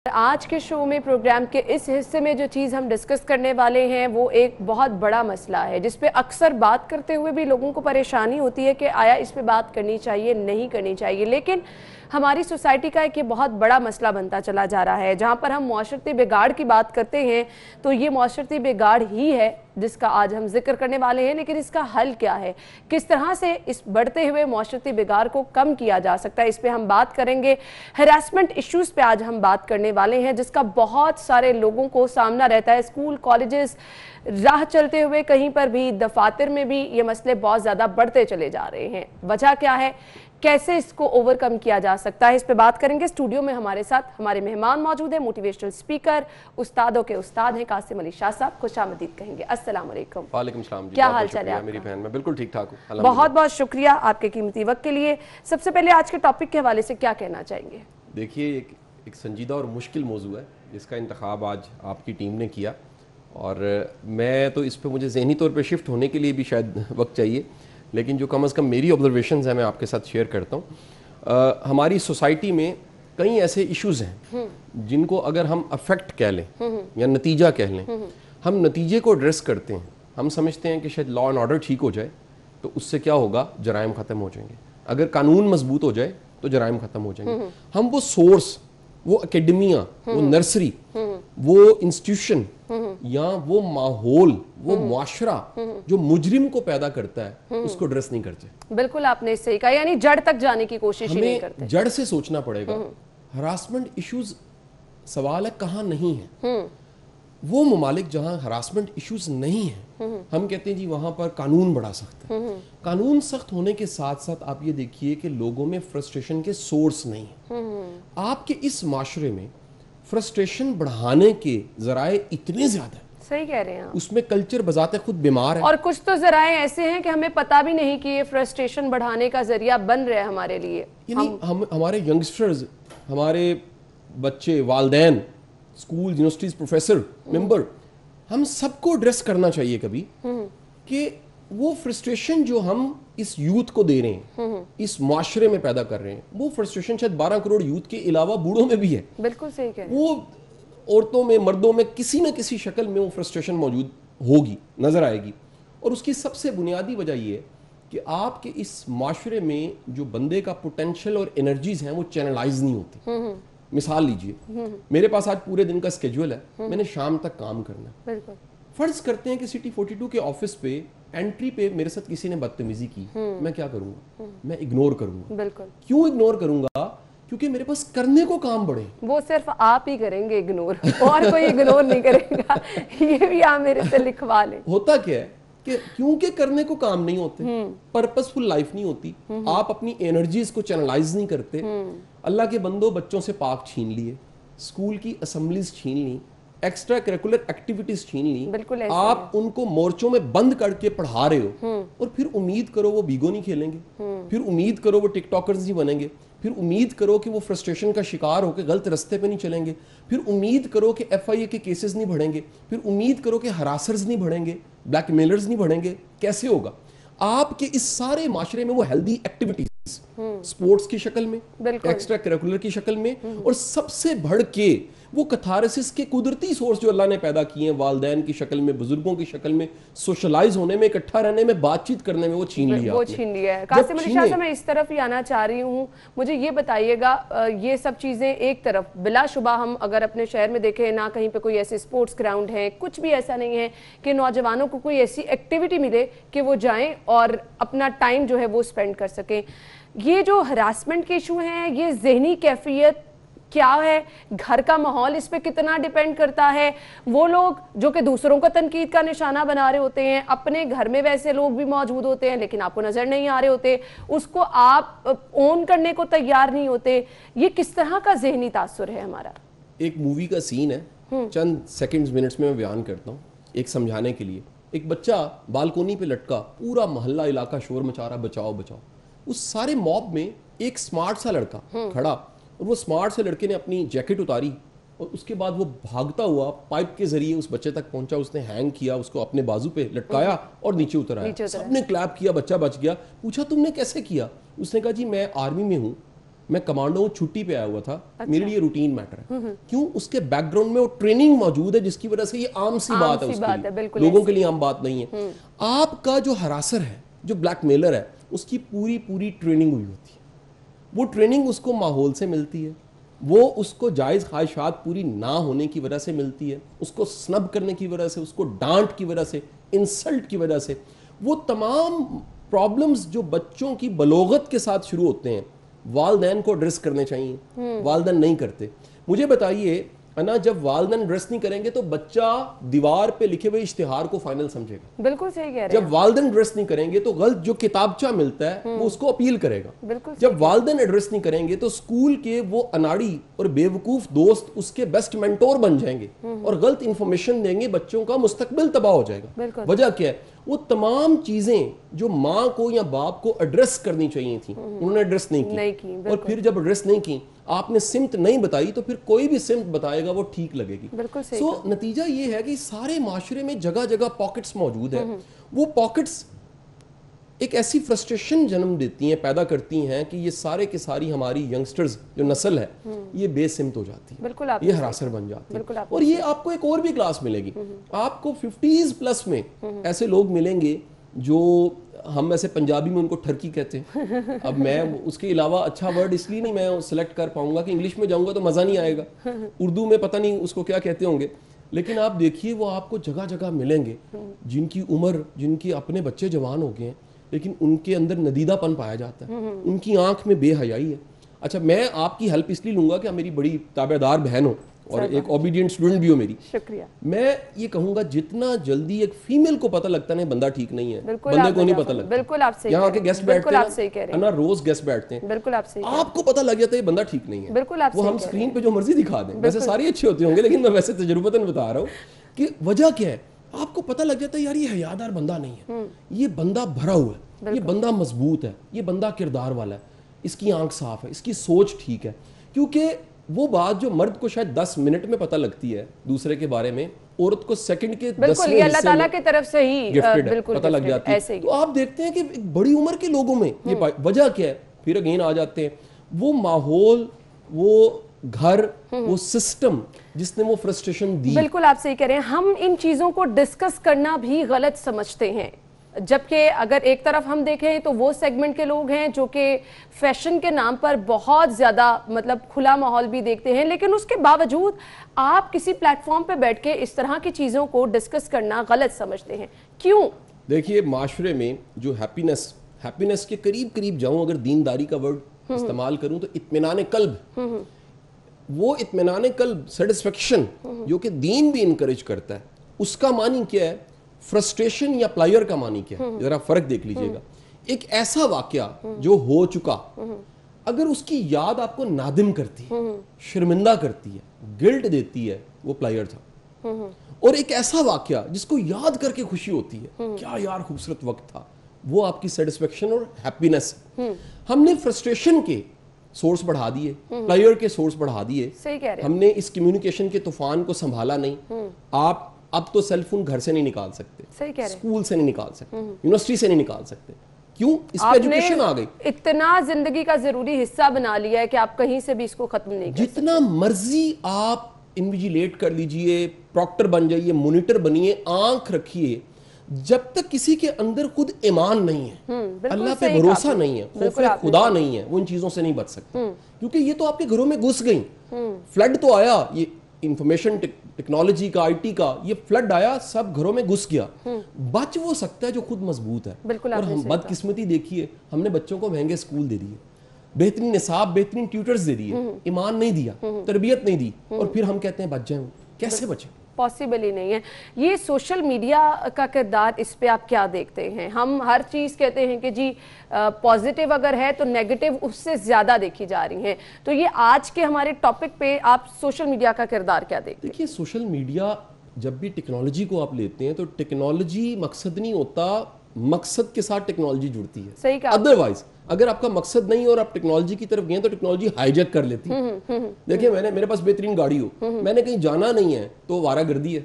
आज के शो में प्रोग्राम के इस हिस्से में जो चीज़ हम डिस्कस करने वाले हैं वो एक बहुत बड़ा मसला है जिस पे अक्सर बात करते हुए भी लोगों को परेशानी होती है कि आया इस पे बात करनी चाहिए नहीं करनी चाहिए, लेकिन हमारी सोसाइटी का एक ये बहुत बड़ा मसला बनता चला जा रहा है। जहाँ पर हम माशरती बिगाड़ की बात करते हैं तो ये माशरती बिगाड़ ही है जिसका आज हम जिक्र करने वाले हैं, लेकिन इसका हल क्या है, किस तरह से इस बढ़ते हुए माशरती बिगाड़ को कम किया जा सकता है, इस पे हम बात करेंगे। हैरेसमेंट इश्यूज़ पे आज हम बात करने वाले हैं जिसका बहुत सारे लोगों को सामना रहता है। स्कूल, कॉलेजेस, राह चलते हुए कहीं पर भी, दफातर में भी ये मसले बहुत ज़्यादा बढ़ते चले जा रहे हैं। वजह क्या है, कैसे इसको ओवरकम किया जा सकता है, इस पे बात करेंगे। स्टूडियो में हमारे साथ हमारे मेहमान मौजूद हैं, मोटिवेशनल स्पीकर, उस्तादों के उस्ताद हैं कासिम अली शाह साहब। खुशामदीद कहेंगे। अस्सलाम वालेकुम। वालेकुम सलाम जी। क्या हाल चाल है मेरी बहन? मैं बिल्कुल ठीक ठाक हूँ। बहुत बहुत शुक्रिया आपके कीमती वक्त के लिए। सबसे पहले आज के टॉपिक के हवाले से क्या कहना चाहेंगे? देखिए, एक संजीदा और मुश्किल मौजू है जिसका इंतखाब आज आपकी टीम ने किया, और मैं तो इस पर मुझे ज़हनी तौर पर शिफ्ट होने के लिए भी शायद वक्त चाहिए, लेकिन जो कम अज़ कम मेरी ऑब्जर्वेशंस हैं मैं आपके साथ शेयर करता हूँ। हमारी सोसाइटी में कई ऐसे इश्यूज़ हैं जिनको अगर हम अफेक्ट कह लें या नतीजा कह लें, हम नतीजे को एड्रेस करते हैं। हम समझते हैं कि शायद लॉ एंड ऑर्डर ठीक हो जाए तो उससे क्या होगा, जराइम ख़त्म हो जाएंगे। अगर कानून मजबूत हो जाए तो जराइम ख़त्म हो जाएंगे। हम वो सोर्स, वो एकेडमिया, वो नर्सरी, वो इंस्टीट्यूशन या वो माहौल, वो मुआशरा जो मुजरिम को पैदा करता है उसको एड्रेस नहीं करते। बिल्कुल आपने सही कहा, यानी जड़ तक जाने की कोशिश ही नहीं करते। जड़ से सोचना पड़ेगा। हरासमेंट इश्यूज सवाल है कहाँ नहीं है। वो ममालिक जहाँ हरासमेंट इश्यूज नहीं है, हम कहते हैं जी वहां पर कानून बड़ा सख्त है। कानून सख्त होने के साथ साथ आप ये देखिए कि लोगों में फ्रस्ट्रेशन के सोर्स नहीं है। आपके इस माशरे में फ्रस्ट्रेशन बढ़ाने के जराए इतने ज्यादा है। सही कह रहे हैं आप। उसमें कल्चर बजाते खुद बीमार है, और कुछ तो जराए ऐसे हैं कि हमें पता भी नहीं कि ये फ्रस्ट्रेशन बढ़ाने का जरिया बन रहा है हमारे लिए। हम हमारे यंगस्टर्स, हमारे बच्चे, वालदैन, स्कूल, यूनिवर्सिटीज, प्रोफेसर, मेंबर, हम सबको एड्रेस करना चाहिए कभी कि वो फ्रस्ट्रेशन जो हम इस यूथ को दे रहे हैं, इस माशरे में पैदा कर रहे हैं, वो फ्रस्ट्रेशन शायद 12 करोड़ यूथ के अलावा बूढ़ों में भी है। बिल्कुल सही कह रहे हैं। वो औरतों में, मर्दों में किसी न किसी शक्ल में वो फ्रस्ट्रेशन मौजूद होगी, नजर आएगी। और उसकी सबसे बुनियादी वजह ये है कि आपके इस माशरे में जो बंदे का पोटेंशियल और एनर्जीज हैं वो चैनलाइज नहीं होती। मिसाल लीजिए, मेरे पास आज पूरे दिन का स्केड्यूल है, मैंने शाम तक काम करना है। फर्ज करते हैं कि सिटी 42 के ऑफिस पे एंट्री पे मेरे साथ किसी ने बदतमीजी की, मैं क्या करूंगा? मैं इग्नोर करूंगा। बिल्कुल। क्यों इग्नोर करूंगा? क्योंकि मेरे पास करने को काम बढ़े। वो सिर्फ आप ही करेंगे इग्नोर, और कोई इग्नोर नहीं करेगा। ये भी आप मेरे से लिखवा लें। होता क्या है कि क्योंकि करने को काम नहीं होते, पर्पसफुल लाइफ नहीं होती, आप अपनी एनर्जीज को चैनलाइज नहीं करते। अल्लाह के बंदो, बच्चों से पाक छीन लिए, स्कूल की असेंबलीज छीन ली, एक्स्ट्रा करिकुलर एक्टिविटीज छीन ली, आप उनको मोर्चों में बंद करके पढ़ा रहे हो, और फिर उम्मीद करो वो बीगो नहीं खेलेंगे, फिर उम्मीद करो वो टिकटॉकर्स नहीं बनेंगे, फिर उम्मीद करो कि वो फ्रस्ट्रेशन का शिकार होकर गलत रास्ते पे नहीं चलेंगे, फिर उम्मीद करो कि FIA के केसेस नहीं बढ़ेंगे, फिर उम्मीद करो कि हरासर्स नहीं बढ़ेंगे, ब्लैकमेलर्स नहीं बढ़ेंगे। कैसे होगा? आपके इस सारे माशरे में वो हेल्दी एक्टिविटीज स्पोर्ट्स की शक्ल में, एक्स्ट्रा करिकुलर की शक्ल में, और सबसे बढ़ के वो कथारसिस के कुदरती सोर्स जो अल्लाह ने पैदा किए हैं, वालदैन की शक्ल में, बुजुर्गों की शक्ल में, सोशलाइज होने में, इकट्ठा रहने में, बातचीत करने में, वो छीन लिया। वो छीन लिया है। कासिम अली शाह साहब, मैं इस तरफ ही आना चाह रही हूँ। मुझे ये बताइएगा, ये सब चीज़ें एक तरफ, बिलाशुबा हम अगर अपने शहर में देखें ना कहीं पे कोई ऐसे स्पोर्ट्स ग्राउंड है, कुछ भी ऐसा नहीं है कि नौजवानों को कोई ऐसी एक्टिविटी मिले कि वो जाएं और अपना टाइम जो है वो स्पेंड कर सकें। ये जो हरासमेंट के इशू हैं, ये जहनी कैफियत क्या है, घर का माहौल इस पे कितना डिपेंड करता है? वो लोग जो कि दूसरों को तनकीद का निशाना बना रहे होते हैं, अपने घर में वैसे लोग भी मौजूद होते हैं लेकिन आपको नजर नहीं आ रहे होते, उसको आप ओन करने को तैयार नहीं होते। ये किस तरह का जहनी तासुर है हमारा? एक मूवी का सीन है, चंद सेकंड्स मिनट्स में मैं बयान करता हूँ एक समझाने के लिए। एक बच्चा बालकोनी पे लटका, पूरा मोहल्ला इलाका शोर मचा रहा, बचाओ बचाओ। उस सारे मॉब में एक स्मार्ट सा लड़का खड़ा, और वो स्मार्ट से लड़के ने अपनी जैकेट उतारी और उसके बाद वो भागता हुआ पाइप के जरिए उस बच्चे तक पहुंचा, उसने हैंग किया, उसको अपने बाजू पे लटकाया और नीचे उतर आया। सबने क्लैप किया, बच्चा बच गया। पूछा तुमने कैसे किया? उसने कहा जी मैं आर्मी में हूँ, मैं कमांडो छुट्टी पे आया हुआ था, मेरे लिए रूटीन मैटर है। क्यों? उसके बैकग्राउंड में वो ट्रेनिंग मौजूद है जिसकी वजह से ये आम सी बात है उसके लिए, लोगों के लिए आम बात नहीं है। आपका जो हरासर है, जो ब्लैकमेलर है, उसकी पूरी पूरी ट्रेनिंग हुई होती है। वो ट्रेनिंग उसको माहौल से मिलती है, वो उसको जायज़ ख्वाहिशात पूरी ना होने की वजह से मिलती है, उसको स्नब करने की वजह से, उसको डांट की वजह से, इंसल्ट की वजह से। वो तमाम प्रॉब्लम्स जो बच्चों की बलोगत के साथ शुरू होते हैं, वालदैन को एड्रेस करने चाहिए, वालदैन नहीं करते। मुझे बताइए ना, जब वालदैन एड्रेस नहीं करेंगे तो बच्चा दीवार पे लिखे हुए इश्तिहार को फाइनल समझेगा। बिल्कुल सही कह रहे हैं। जब वालदैन एड्रेस नहीं करेंगे तो गलत जो किताबचा मिलता है वो उसको अपील करेगा। जब वालदैन एड्रेस नहीं करेंगे तो स्कूल के वो अनाड़ी और बेवकूफ दोस्त उसके बेस्ट मेंटोर बन जाएंगे और गलत इंफॉर्मेशन देंगे, बच्चों का मुस्तकबिल तबाह हो जाएगा। वजह क्या है? वो तमाम चीजें जो माँ को या बाप को एड्रेस करनी चाहिए थी, उन्होंने एड्रेस नहीं की। और फिर जब एड्रेस नहीं की, आपने सिमत नहीं बताई, तो फिर कोई भी सिमत बताएगा वो ठीक लगेगी। सो नतीजा ये है कि सारे माशरे में जगह जगह पॉकेट्स मौजूद है। वो पॉकेट्स एक ऐसी फ्रस्ट्रेशन जन्म देती हैं, पैदा करती हैं कि ये सारे के सारी हमारी यंगस्टर्स जो नस्ल है ये बेसिमत हो जाती है, ये हरासर बन जाती है। और ये आपको एक और भी क्लास मिलेगी, आपको 50s प्लस में ऐसे लोग मिलेंगे जो हम ऐसे पंजाबी में उनको ठरकी कहते हैं। अब मैं उसके अलावा अच्छा वर्ड इसलिए नहीं मैं सिलेक्ट कर पाऊंगा कि इंग्लिश में जाऊंगा तो मज़ा नहीं आएगा, उर्दू में पता नहीं उसको क्या कहते होंगे। लेकिन आप देखिए वो आपको जगह जगह मिलेंगे जिनकी उम्र, जिनके अपने बच्चे जवान हो गए हैं, लेकिन उनके अंदर नदीदापन पाया जाता है, उनकी आंख में बेहयाई है। अच्छा, मैं आपकी हेल्प इसलिए लूंगा कि आप मेरी बड़ी ताबेदार बहन हो और एक ओबीडियंट स्टूडेंट भी हो मेरी। शुक्रिया। मैं ये कहूंगा जितना जल्दी एक फीमेल को पता लगता है बंदा ठीक नहीं है, बंदे को नहीं पता लगता। बिल्कुल आप सही, यहाँ के गेस्ट बैठते हैं ना, रोज गेस्ट बैठते हैं, बिल्कुल आप सही, आपको पता लग जाता है बंदा ठीक नहीं है। बिल्कुल आप वो हम स्क्रीन पे जो मर्जी दिखा दें, वैसे सारे अच्छे होते होंगे, लेकिन मैं वैसे तजुर्बतन बता रहा हूँ कि वजह क्या है। आपको पता लग जाता है यार ये हयादार बंदा नहीं है, ये बंदा भरा हुआ है, ये बंदा मजबूत है, ये बंदा किरदार वाला है, इसकी आंख साफ है, इसकी सोच ठीक है। क्योंकि वो बात जो मर्द को शायद 10 मिनट में पता लगती है दूसरे के बारे में, औरत को सेकंड के 10वें हिस्से अल्लाह ताला की तरफ से ही बिल्कुल पता लग जाती है। तो आप देखते हैं कि एक बड़ी उम्र के लोगों में ये वजह क्या है। फिर अगेन आ जाते हैं वो माहौल, वो घर, वो सिस्टम जिसने वो फ्रस्ट्रेशन दी। बिल्कुल आप सही कह रहे हैं। हम इन चीजों को डिस्कस करना भी गलत समझते हैं, जबकि अगर एक तरफ हम देखें तो वो सेगमेंट के लोग हैं जो कि फैशन के नाम पर बहुत ज़्यादा मतलब खुला माहौल भी देखते हैं, लेकिन उसके बावजूद आप किसी प्लेटफॉर्म पे बैठ के इस तरह की चीज़ों को डिस्कस करना गलत समझते हैं। क्यों? देखिए माशरे में जो हैप्पीनेस के करीब करीब जाऊं, अगर दीनदारी का वर्ड इस्तेमाल करूं तो इत्मीनान कल्ब, वो इत्मीनान कल्ब, सेटिस्फेक्शन जो कि दीन भी इनकरेज करता है, उसका मानी क्या है, फ्रस्ट्रेशन या प्लायर का मानी क्या है, जरा फर्क देख लीजिएगा। एक ऐसा वाकया जो हो चुका, अगर उसकी याद आपको नादिम करती है, शर्मिंदा करती है, गिल्ट देती है, वो प्लायर था। और एक ऐसा वाकया जिसको याद करके खुशी होती है, क्या यार खूबसूरत वक्त था, वो आपकी सेटिस्फेक्शन और हैप्पीनेस। हमने फ्रस्ट्रेशन के सोर्स बढ़ा दिए, प्लायर के सोर्स बढ़ा दिए, हमने इस कम्युनिकेशन के तूफान को संभाला नहीं। आप अब तो सेल फोन घर से नहीं निकाल सकते, स्कूल से नहीं निकाल सकते, यूनिवर्सिटी से नहीं निकाल सकते। क्यों? इस पे एजुकेशन आ गई, इतना जिंदगी का जरूरी हिस्सा बना लिया है कि आप कहीं से भी इसको खत्म नहीं कर सकते। जितना मर्जी आप इन्विजिलेट कर लीजिए, प्रॉक्टर बन जाइए, मॉनिटर बनिए, आंख रखिए, जब तक किसी के अंदर खुद ईमान नहीं है, अल्लाह पे भरोसा नहीं है, खौफ खुदा नहीं है, वो इन चीजों से नहीं बच सकता। क्योंकि ये तो आपके घरों में घुस गई। फ्लड तो आया, ये इंफॉर्मेशन टेक्नोलॉजी का, आईटी का ये फ्लड आया, सब घरों में घुस गया। बच वो सकता है जो खुद मजबूत है। और हम बदकिस्मती देखिए, हमने बच्चों को महंगे स्कूल दे दिए, बेहतरीन निसाब, बेहतरीन ट्यूटर्स दे दिए, ईमान नहीं दिया, तरबियत नहीं दी, और फिर हम कहते हैं बच जाए। कैसे बचे? पॉसिबल ही नहीं है। ये सोशल मीडिया का किरदार, इस पे आप क्या देखते हैं? हम हर चीज़ कहते हैं कि जी पॉजिटिव अगर है तो नेगेटिव उससे ज़्यादा देखी जा रही हैं। तो ये आज के हमारे टॉपिक पे आप सोशल मीडिया का किरदार क्या देखते हैं? देखिए सोशल मीडिया, जब भी टेक्नोलॉजी को आप लेते हैं तो टेक्नोलॉजी मकसद नहीं होता, मकसद के साथ टेक्नोलॉजी जुड़ती है। सही कहा। अदरवाइज अगर आपका मकसद नहीं और आप टेक्नोलॉजी की तरफ गए तो टेक्नोलॉजी हाईजैक कर लेती है। देखिए मेरे पास बेहतरीन गाड़ी हो, मैंने कहीं जाना नहीं है तो आवारागर्दी है,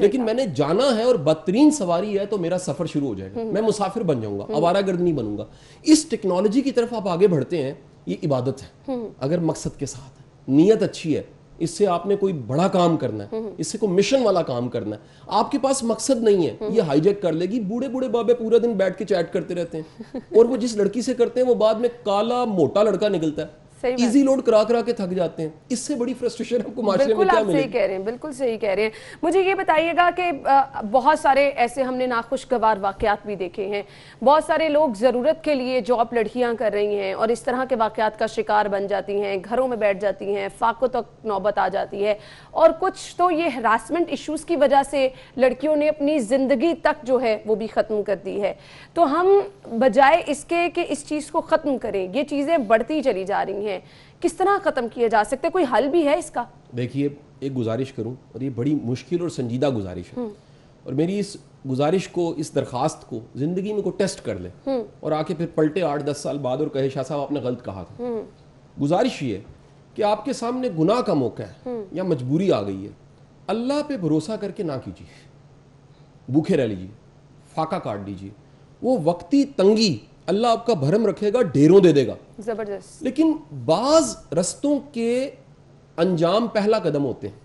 लेकिन मैंने जाना है और बेहतरीन सवारी है तो मेरा सफर शुरू हो जाएगा, मैं मुसाफिर बन जाऊंगा, आवारागर्द नहीं बनूंगा। इस टेक्नोलॉजी की तरफ आप आगे बढ़ते हैं, ये इबादत है अगर मकसद के साथ है, नीयत अच्छी है, इससे आपने कोई बड़ा काम करना है, इससे कोई मिशन वाला काम करना है, आपके पास मकसद नहीं है, ये हाईजैक कर लेगी। बूढ़े बूढ़े बाबे पूरा दिन बैठ के चैट करते रहते हैं और वो जिस लड़की से करते हैं वो बाद में काला मोटा लड़का निकलता है, इजी लोड करा करा के थक जाते हैं। इससे बड़ी फ्रस्ट्रेशन हमको माशरे में क्या मिलेगी? सही कह रहे हैं, बिल्कुल सही कह रहे हैं। मुझे ये बताइएगा कि बहुत सारे ऐसे हमने नाखुशगवार वाकयात भी देखे हैं, बहुत सारे लोग ज़रूरत के लिए जॉब लड़कियां कर रही हैं और इस तरह के वाकयात का शिकार बन जाती हैं, घरों में बैठ जाती हैं, फाकों तक नौबत आ जाती है, और कुछ तो ये हरासमेंट इश्यूज़ की वजह से लड़कियों ने अपनी ज़िंदगी तक जो है वो भी ख़त्म कर दी है। तो हम बजाय इसके कि इस चीज़ को ख़त्म करें, ये चीज़ें बढ़ती चली जा रही हैं, किस तरह खत्म किया जा सकता है? कोई हल भी है इसका? देखिए, एक गुजारिश करूं, और ये बड़ी मुश्किल और संजीदा गुजारिश है, और मेरी इस गुजारिश को, इस दरखास्त को जिंदगी में को टेस्ट कर ले और आके फिर पलटे 8-10 साल बाद और कहे शाह साहब आपने गलत कहा था। गुजारिश ये कि आपके सामने गुनाह का मौका है या मजबूरी आ गई है, अल्लाह पे भरोसा करके ना कीजिए, भूखे रह लीजिए, फाका काट लीजिए। वो वक्ती तंगी अल्लाह आपका भरम रखेगा, ढेरों दे देगा, जबरदस्त। लेकिन बाज रस्तों के अंजाम पहला कदम होते हैं।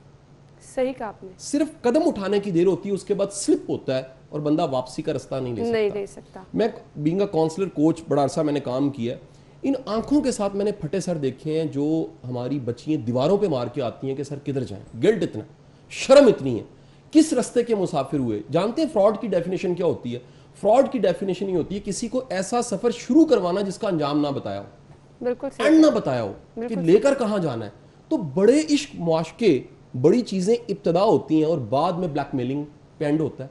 सही कहा आपने। सिर्फ कदम उठाने की देर होती है, उसके बाद स्लिप होता है और बंदा वापसी का रास्ता नहीं ले सकता। मैं बीइंग अ काउंसलर कोच बड़ा अरसा मैंने काम किया, इन आंखों के साथ मैंने फटे सर देखे हैं जो हमारी बच्चियां दीवारों पे मार के आती हैं कि सर किधर जाएं, गिल्ट इतना, शर्म इतनी है, किस रास्ते के मुसाफिर हुए। जानते हैं फ्रॉड की डेफिनेशन क्या होती है? फ्रॉड की डेफिनेशन ही होती है किसी को ऐसा सफर शुरू करवाना जिसका अंजाम ना बताया हो, बिल्कुल एंड ना बताया हो कि लेकर कहां जाना है। तो बड़े इश्क मुआशके, बड़ी चीजें इब्तदा होती हैं और बाद में ब्लैकमेलिंग पे एंड होता है।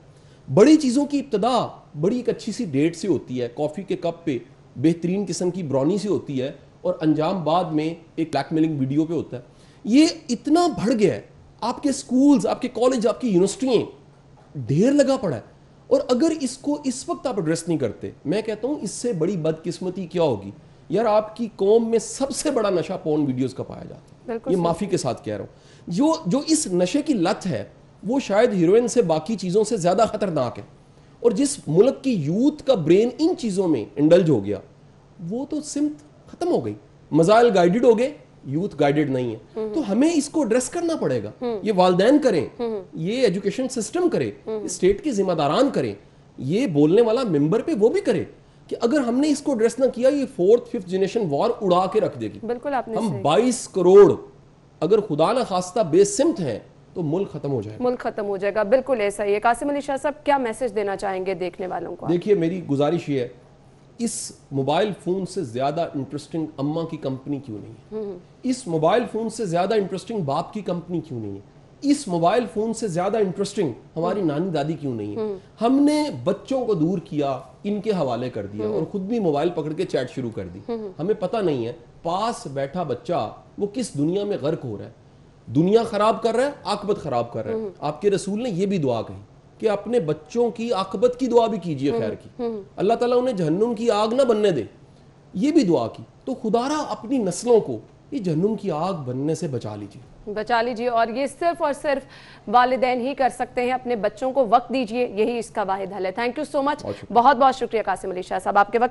बड़ी चीजों की इब्तदा बड़ी एक अच्छी सी डेट से होती है, कॉफी के कप पे बेहतरीन किस्म की ब्राउनी से होती है, और अंजाम बाद में एक ब्लैकमेलिंग वीडियो पे होता है। ये इतना बढ़ गया है, आपके स्कूल्स, आपके कॉलेज, आपकी यूनिवर्सिटियां ढेर लगा पड़ा है, और अगर इसको इस वक्त आप एड्रेस नहीं करते, मैं कहता हूं इससे बड़ी बदकिस्मती क्या होगी यार। आपकी कौम में सबसे बड़ा नशा पोर्न वीडियोस का पाया जाता है, ये माफी के साथ कह रहा हूं। जो इस नशे की लत है वो शायद हीरोइन से, बाकी चीजों से ज्यादा खतरनाक है, और जिस मुल्क की यूथ का ब्रेन इन चीजों में इंडल्ज हो गया, वो तो सिमत खत्म हो गई, मजाइल गाइडेड हो गए, यूथ गाइडेड नहीं है। तो हमें इसको एड्रेस करना पड़ेगा। ये वालिदैन करें, ये एजुकेशन सिस्टम करे, स्टेट के जिम्मेदारान करें, ये बोलने वाला मेंबर पे वो भी करे कि अगर हमने इसको एड्रेस ना किया, ये 4th-5th जनरेशन वॉर उड़ा के रख देगी। बिल्कुल आपने हम 22 करोड़ अगर खुदा ना खास्ता बेसिमत हैं तो मुल्क खत्म हो जाएगा, मुल्क खत्म हो जाएगा। बिल्कुल ऐसा ही है। कासिम अली शाह साहब, क्या मैसेज देना चाहेंगे देखने वालों को? देखिए, मेरी गुजारिश ये है, इस मोबाइल फोन से ज्यादा इंटरेस्टिंग अम्मा की कंपनी क्यों नहीं है? इस मोबाइल फोन से ज्यादा इंटरेस्टिंग बाप की कंपनी क्यों नहीं है? इस मोबाइल फोन से ज्यादा इंटरेस्टिंग हमारी नानी दादी क्यों नहीं है? हमने बच्चों को दूर किया, इनके हवाले कर दिया और खुद भी मोबाइल पकड़ के चैट शुरू कर दी। हमें पता नहीं है पास बैठा बच्चा वो किस दुनिया में गर्क हो रहा है, दुनिया खराब कर रहा है, आकबत खराब कर रहा है। आपके रसूल ने यह भी दुआ कही कि अपने बच्चों की आकबत की दुआ भी कीजिए खैर की, अल्लाह ताला उन्हें जहन्नुम की आग ना बनने दे, ये भी दुआ की। तो खुदारा अपनी नस्लों को ये जहन्नुम की आग बनने से बचा लीजिए। और ये सिर्फ और सिर्फ वालिदैन ही कर सकते हैं। अपने बच्चों को वक्त दीजिए, यही इसका वाहिद हल है। थैंक यू सो मच, बहुत बहुत शुक्रिया कासिम अली शाह साहब, आपके वक्त